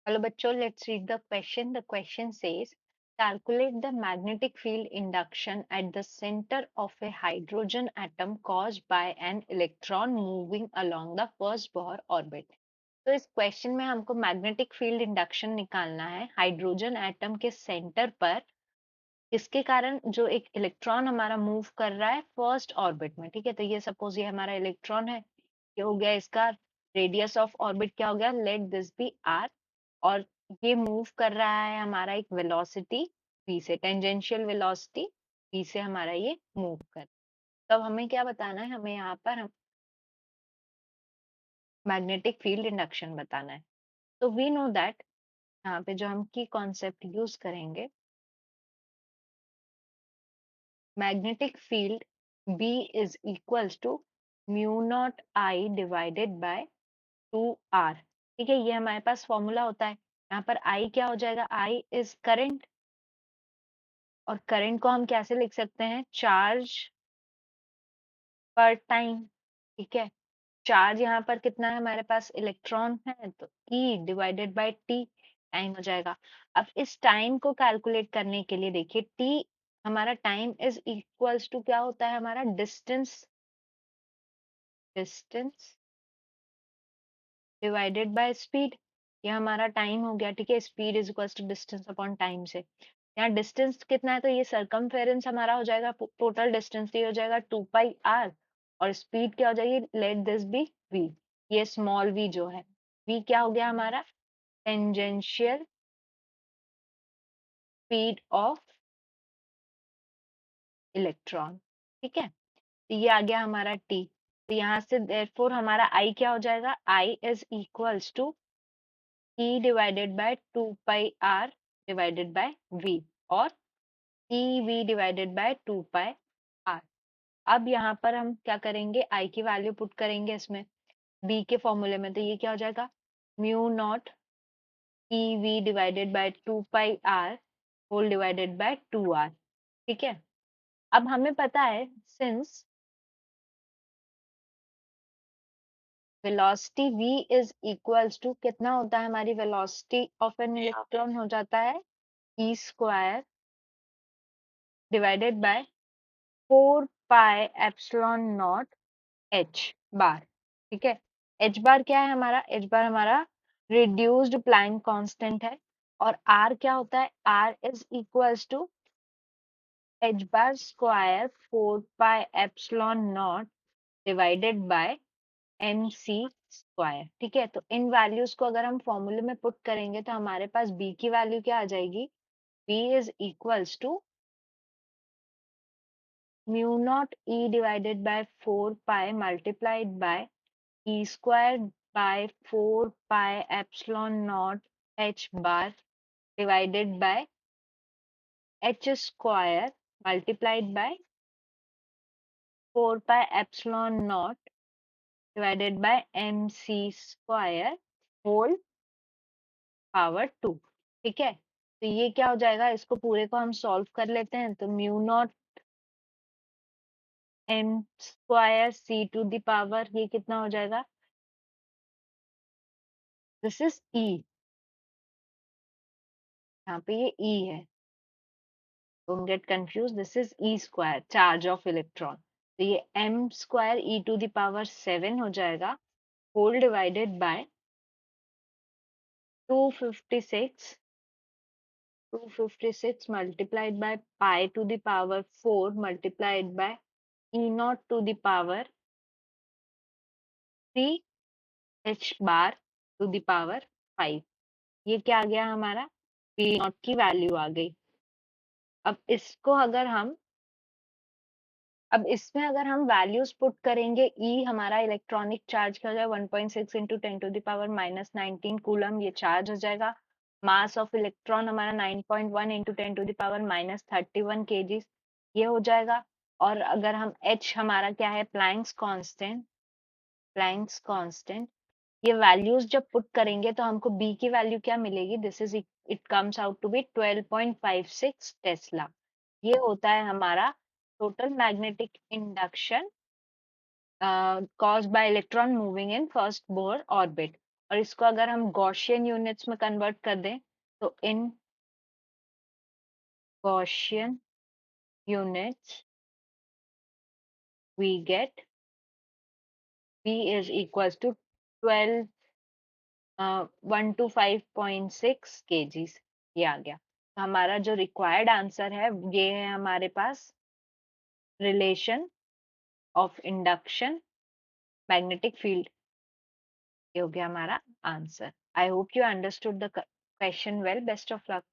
Hello bachcho, let's read the question. The question says, calculate the magnetic field induction at the center of a hydrogen atom caused by an electron moving along the first Bohr orbit. तो इस question में हमको magnetic field induction निकालना है hydrogen atom के centre पर, इसके कारण जो एक इलेक्ट्रॉन हमारा मूव कर रहा है फर्स्ट ऑर्बिट में। ठीक है, तो ये सपोज ये हमारा इलेक्ट्रॉन है, ये हो गया इसका रेडियस ऑफ ऑर्बिट, क्या हो गया, लेट दिस बी आर। और ये मूव कर रहा है हमारा एक वेलोसिटी v से, टेंजेंशियल वेलोसिटी v से हमारा ये मूव कर। तब हमें क्या बताना है, हमें यहाँ पर हम मैग्नेटिक फील्ड इंडक्शन बताना है। तो वी नो दैट यहाँ पे जो हम की कॉन्सेप्ट यूज करेंगे, magnetic field B is equals to mu naught I divided by 2r। ठीक है, ये हमारे पास फॉर्मूला होता है। यहाँ पर I क्या हो जाएगा, I इज करंट, और करंट को हम कैसे लिख सकते हैं, चार्ज पर टाइम। ठीक है, चार्ज यहाँ पर कितना है हमारे पास, इलेक्ट्रॉन है, तो E divided bye T time हो जाएगा। अब इस टाइम को कैलकुलेट करने के लिए देखिए, टी हमारा टाइम इज इक्वल्स टू क्या होता है हमारा, distance, distance divided by speed. ये हमारा टाइम हो गया। ठीक है, speed is equals to distance upon time से। यहाँ डिस्टेंस कितना है, तो ये सरकमफेरेंस हमारा हो जाएगा, टोटल डिस्टेंस ये हो जाएगा 2πr, और स्पीड क्या हो जाएगी, लेट दिस बी v। ये स्मॉल v जो है, v क्या हो गया हमारा, टेंजेंशियल स्पीड ऑफ इलेक्ट्रॉन। ठीक है, तो ये आ गया हमारा t। तो यहाँ से देयरफॉर हमारा I क्या हो जाएगा, I is equals to E divided by 2πr divided by v, और EV डिवाइडेड बाय 2πr। अब यहाँ पर हम क्या करेंगे, I की वैल्यू पुट करेंगे इसमें B के फॉर्मूले में, तो ये क्या हो जाएगा, mu naught EV divided by 2πr whole divided by 2r। ठीक है, अब हमें पता है since velocity v is equals to कितना होता है, हमारी वेलोसिटी ऑफ एन इलेक्ट्रॉन हो जाता है e square divided by 4 epsilon not h बार। ठीक है, h बार क्या है हमारा, h बार हमारा रिड्यूस्ड प्लैंक कांस्टेंट है, और r क्या होता है, r is equals to h bar square 4 epsilon naught divided by mc square. ठीक है, तो इन वैल्यूज को अगर हम फॉर्मूले में पुट करेंगे तो हमारे पास b की वैल्यू क्या आ जाएगी, b is equals to mu naught e divided by 4 multiplied by e squared by 4 epsilon naught h bar divided by h square multiplied by 4 epsilon naught divided by mc square whole power 2। ठीक है, तो ये क्या हो जाएगा, इसको पूरे को हम सॉल्व कर लेते हैं, तो mu naught m square c to the power, ये कितना हो जाएगा, दिस इज e, यहाँ पे ये e है, don't get confused, this is e square, charge of electron। तो ये m square e to the power 7 हो जाएगा, whole divided by 256 multiplied by pi to the power 4 multiplied by e naught to the power 3 h bar to the power 5। ये क्या आ गया हमारा, p naught की value आ गई। अब इसको अगर हम, अब इसमें अगर हम वैल्यूज पुट करेंगे, ई हमारा इलेक्ट्रॉनिक चार्ज क्या हो जाएगा, 1.6 into 10 to the power minus 19 coulomb ये चार्ज हो जाएगा। मास ऑफ इलेक्ट्रॉन हमारा 9.1 into 10 to the power minus 31 kg ये हो जाएगा। और अगर हम एच हमारा क्या है, प्लैंक्स कांस्टेंट, प्लैंक्स कांस्टेंट, ये वैल्यूज जब पुट करेंगे तो हमको बी की वैल्यू क्या मिलेगी, this is, it comes out to be 12.56 tesla. ये होता है हमारा total magnetic induction caused by electron moving in first Bohr orbit। और इसको अगर हम गॉसियन यूनिट्स में कन्वर्ट कर दें तो in Gaussian units we get V is equals to 12 1 to 5.6 kgs। ये आ गया। तो हमारा जो रिक्वायर्ड आंसर है ये है हमारे पास relation of induction magnetic field. ये हो गया हमारा answer. I hope you understood the question well. Best of luck.